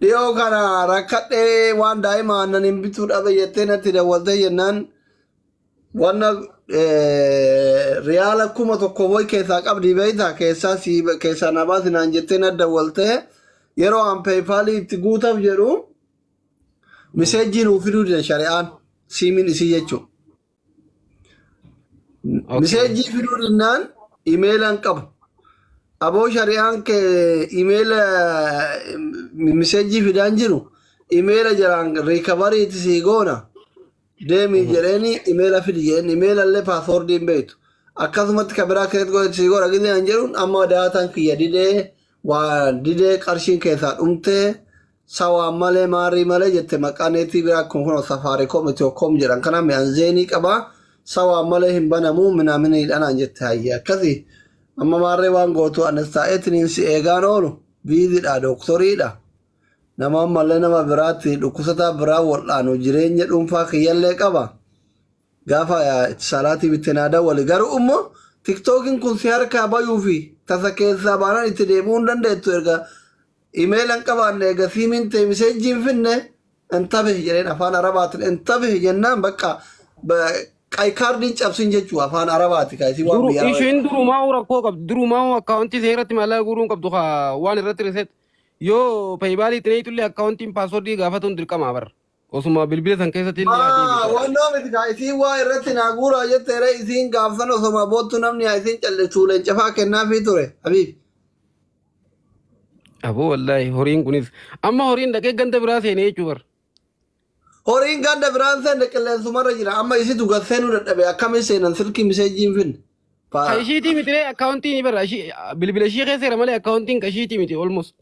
Dhiyoo kana rakkadhee waan daa'ima aannan bituu dhabe jettee natti dawwalte jennaan wanna riyaala 1,000 boy keessaa qabdi beeyta keessaa na baasi naan jettee natti dawwalte yeroo an peepaalii itti guutaaf jedhu miseejjii nuuf fiduu dida shari'aan siimin isii jechuudha. Miseejjii fiduu dinnaan imeelaan qabu. Aboo shari'aan kee imeela miseejjii fidaan jiru imeela jiraan riikabarii itti sii goona deemii jedheeni imeela fidi jedheen imeela illee paaswoordii hin beektu akkasumatti kabiraa keessatti godhatti sii goona gizeen jedhuun amma daataan kiyya didee qarshiin keessaa dhumtee sawaan malee maarii malee jette maqaaneetii biraa kun safaariikoom itiyookoom jedhan kana mi'aan zeenii qabaa sawaan malee hin banamuu minaaminiidhaan jette hayya akkasii. Amma maarree waan gootu anas taa'eetiin si eegaan oolu biiziidha dooktoriidha. Nama ammallee nama biraatti dhukkusataa biraa wal'aanu jireenya dhuunfaa kiyyallee qaba. Gaafa salaatii bitti naa dawwali garuu immoo tiktookiin kun si harkaa bayuu fi tasa keessaa baanaan itti deemuu hin dandeettu erga imeelan qabaanne eega siimiin ta'e miseejjiin finne intabih jedheen afaan arabaatiin intabih jennaan bakka Kai kaardiin cabsin jechuudha afaan arabaati kaayisii waan biyyaa. Ishiin durumaa rakkoo qabdu durumaa akkaawuntii seeratti maallaqaa guuruun qabdu waan irratti riseet yoo peeyibaalii itti neeyitullee akkaawuntiin paaswoordii gaafatuun dirqamaa bara osuma bilbila san keessatti illee adii. Wannoo miti kaayisii waa irratti naa guuraa jetteere isiin gaafsan osuma boottu namni isiin callisuu leencafaa kennaafii ture habiib. Aboo wallaahi horiin kunis amma horiin dhaqee ganda biraa seenee jechuudha bara. Horiin ganda biraan seenee qilleensumarra jira amma isitu gasseenuu dadhabe akkamiin seenan silkii miseejjiin finne. Ishiitii miti akkaawuntiin ni bara bilbila ishii keesseera malee akkaawuntiin ishiitii miti olmus.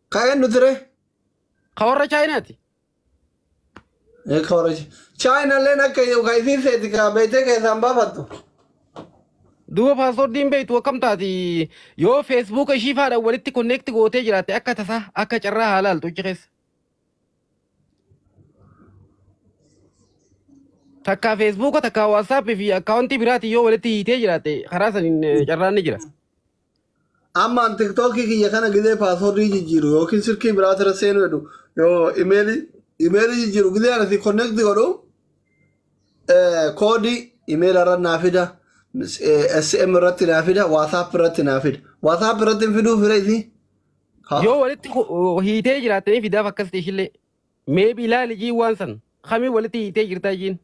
Kaayeen nuti ree. Kawarra chaayinaati. Kawarra chaayinaalleen akka kaayisiin seeti beeytee keessaan baafattu. Duuba paaswoordiin beektu akkam taati yoo feesbuuka ishii faadhaan walitti konneekti gootee jiraatte akka tasaa akka carraa haala altuuchi keessa. Takka feesbuuka takka waatsaappii fi akkaawuntii biraati yoo walitti hiitee jiraatte karaa saniin carraan ni jira. Amma an tiktookii kiyya kana gidee paaswoordii jijjiiru yookiin silkii biraati irra seenuu jedhu yoo imeelii jijjiiru gidee anasi konneekti godhu koodii imeela irra naa fida SM irratti naa fida waasaap irratti naa fida waasaap irratti hin fiduu fira isii. Yoo walitti hiitee jiraattanii fidaaf akkas ta'ishillee meebi ilaali jii waan san kamii walitti hiitee jirtaa jiin.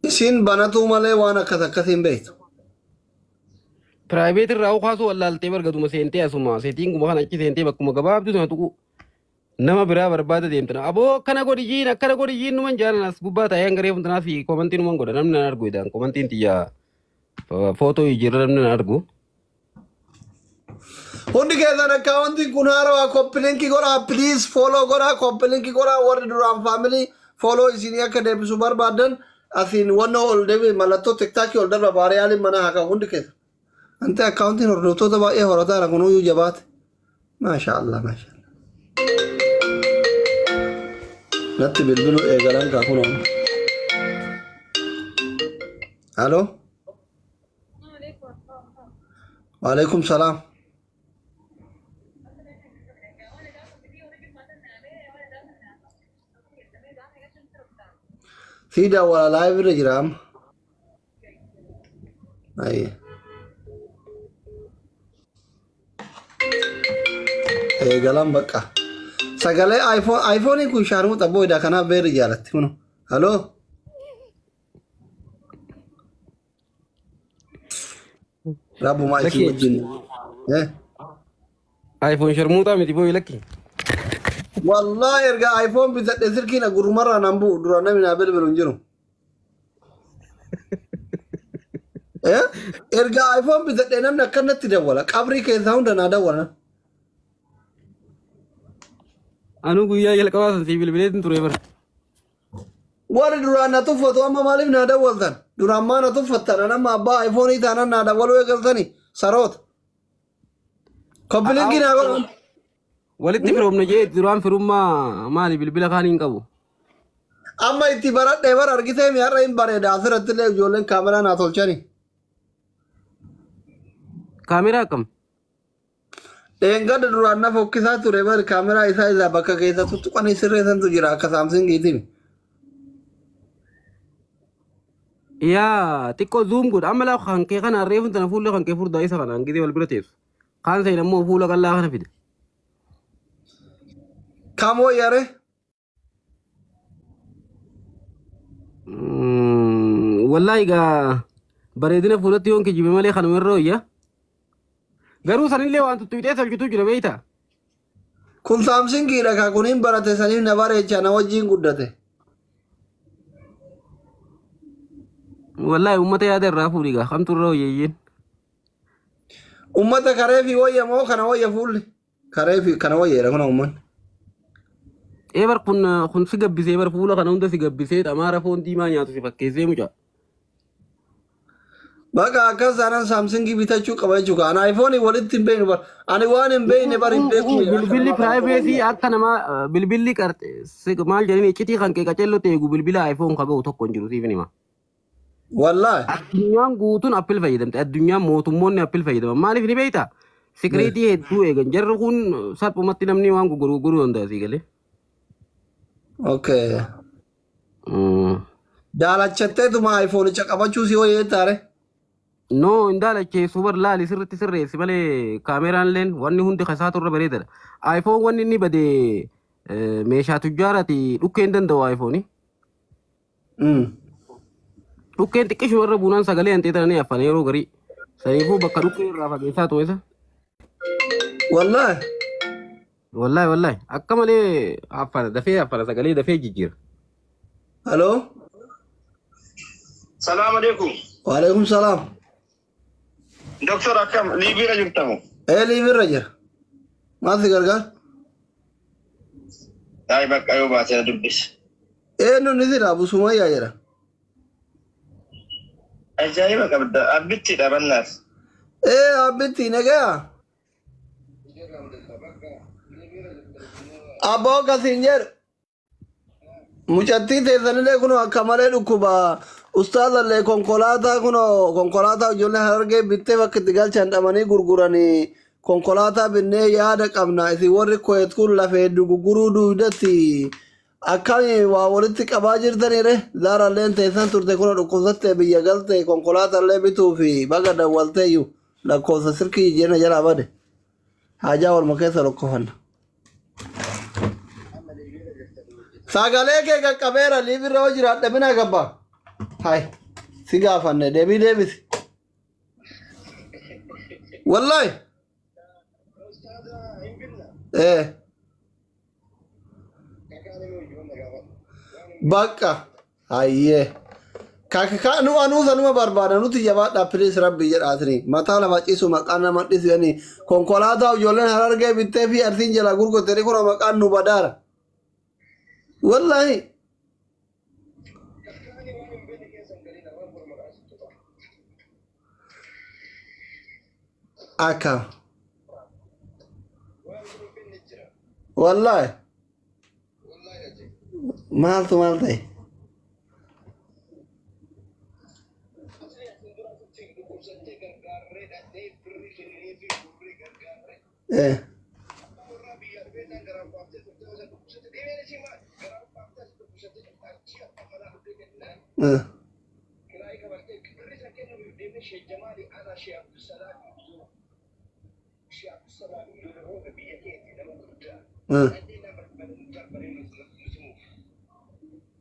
Isin banatuu malee waan akkasiin beektu. Piraayiveet irraa ukaasuu wallaaltee bargatuma seentee asuma seetiin kuma kana achi seentee bakkuma gabaabduu sana tuqu nama biraa barbaada deemtana. Aboo akkana godhijiin numan jaalanas gubbaa taa'ee hangaree funtanaa fi komantiin numan godha namni naan argu jedhaan komantiin xiyyaa footoo jijjiirra namni naan argu. Hundi keessan akkaawuntiin kun haarawaa koppilinkii godhaa please follow godhaa koppilinkii godhaa warri duraan faamilii follow isinii akka deebisu barbaadan asiin wanna ol deebi mallattoo tiktaakii ol darba baariyaaliin mana haka hundi keessa. Ante akkaawuntiin hordoftoota baay'ee horataara kunuyyuu jabaate. Maasha Allah maasha Allah. Natti bilbilu eegalan kaa kun oolu. Halo. Waalaikum salaam. Tidak wala live re jiram. Ay. Galam bakka. Sagale iPhone ku sharmu tabo ida kana ber jalatti kuno. Halo. Rabu ma isi wajin. iPhone sharmuta miti boy laki. Wallahi erga iPhone bisa desirkina gurumara nambu durana mina belbelun jiru. Erga iPhone bisa denam nakana tidak wala kabri ke sound dan ada wala. Anu guya yel kawasan si bilbiletin tureber. Wala durana tu foto amma malim nada waltan. Durama na tu fatana nama abba iPhone itu anak nada walu egaltani sarot. Komplain na ako. Walitti firumna jee duraan firummaa maali bilbila kaaniin qabu. Amma itti baradhee bara argitee mi'arra hin bareeda asirratti illee ijoolleen kaameraa naa tolchani. Kaameraa akkam? Enggak ada duraan na fokkisa ture bar kamera isa bakka keessa tuttuqan sirreessantu jira akka Samsungiitiin. Yaa xiqqoo zoom godha amma laa kan kee kana reefu tana fuula kan kee furdaa isa kana hangitee wal bira teessu. Kaan sa'in ammoo fuula qal'aa kana fide. Kamoo yare? Wallahi gaa bareedina fuulatti yoon kijibe malee kanuma irra hoyya. Garuu sanillee waan tuttuqxee salchitu jira beeyta. Kun Samsungiidha ka kuniin barate saniif na bareecha na wajjin guddate. Wallahi ummata yaada irraa fuudhi gaa kamtu irra hoyyeeyyiin. Ummata karee fi wayya moo kana wayya fuulli? Karee fi kana wayyeedha kuna ummanni. Eebar kun si gabbisee bar fuula kana hunda si gabbisee xamaara foon diimaa nyaatu si fakkeessee mucaa. Bakka akkas taanaan Samsungii bitachuu qaba jechuudha. Ani iPhone walitti hin beeknu bar. Ani waan hin beekne bar hin beeku. Bilbilli privacy akka nama bilbilli maal jedhanii iccitii kan kee qacello ta'e bilbila iPhone ka ga'u tokko hin jiru siif nima. Wallahi. Addunyaan guutuun Apple fayyadamte. Addunyaan mootummoonni Apple fayyadaman. Maaliif ni beektaa? Sikiriitii hedduu eegan. Jarri kun salphumatti namni waan gurguruu danda'a sii galee. Okay. Daalachatteetuma iPhone qabachuu si hoyee taare. No, indaalacheessu bar laali sirriitti sirreessi malee kaameraan leen wanni hundi kasaatu irra bareedadha. iPhone wanni inni bade meeshaa tujjaarati dhukkeen danda'u iPhone. Dhukkeen xiqqishuma irra buunaan sagalee hantee tananii affan yeroo garii. Saniifuu bakka dhukkeen irraa fageessaa ta'u isa. Wallahi. Wallahi. Akka malee affana sagalee dafee jijjiira. Hello. Salam alaikum. Waalaikum salaam. Doktor akkam liibira jirtamu? Liibira jira. Maal si gargaara? Ay bakka yoo baatee dubbis. Nuni sira Abu Sumayyaa jira. Ajaa'iba qabda. Abbitti dhabannaas. Abbitti nagaa. Abboo kasiin jedhu. Mucattii teessanillee kun akka malee dhukkuba. Ustaazallee konkolaataa ijoollee harargee bittee bakka itti galchan dhamanii gurguranii konkolaataa binnee yaada qabna. Isin warri Kuwait kun lafee gurguruu duudatti akkami waa walitti qabaa jirtanire zaaralleen teessan turte kuna dhukkubsattee biyya galte konkolaatallee bituu fi baga dawwalteeyyuu lakkoofsa sirkii jijjiirna jalaa bade. Haajaa walma keessa lokkofanna. Sagalee kee qaqqabeera liibirra hoo jiraadha mina gabbaa. Hai, si gaafanne deebisi. Wallahi. Bakka. Hayyee. Kaka nu sanuma barbaada nuti jabaadha please rabbi jedhaatini. Mataa lama ciisu maqaan nama dhisanii konkolaataa ijoolleen harargee bittee fi arsiin jala gurgurtanii kun maqaan nu badaara. Wallahi. Aka. Wallahi. Mahal tay.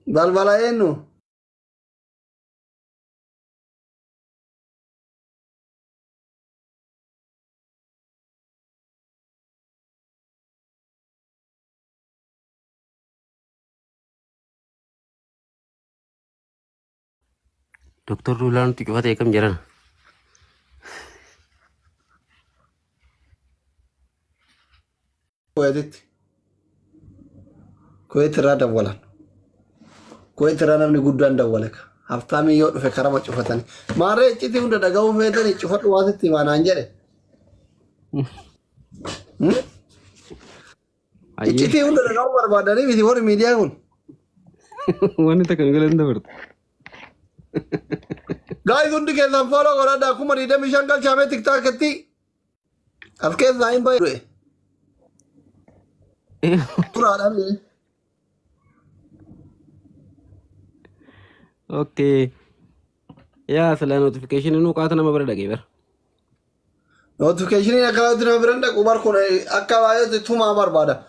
Balbala eenyu? Doktor Rulaan nuti cufate kam jiran? Kuwait irraa dawwalan. Kuwait irraa namni guddaan dawwale. Haftaamii yoo dhufe karama cufatani. Maarree iccitii hunda dhaga'uu feetanii cufadhu waasitti himaanaan jedhe. Iccitii hunda dhaga'uu barbaadanii miti warri miidiyaa kun. Wanni takka nu galan dabarta. Guys, hundi keessan follow godhadhaa 25,000 galchaamee tiktaakatti as keessaa hin bahe. Turaadhaan Okay. Yaa sila notification nu qaata nama bira dhaqee bara. notification akka nama bira dhaqu bar kun akka baay'ee tumaa barbaada.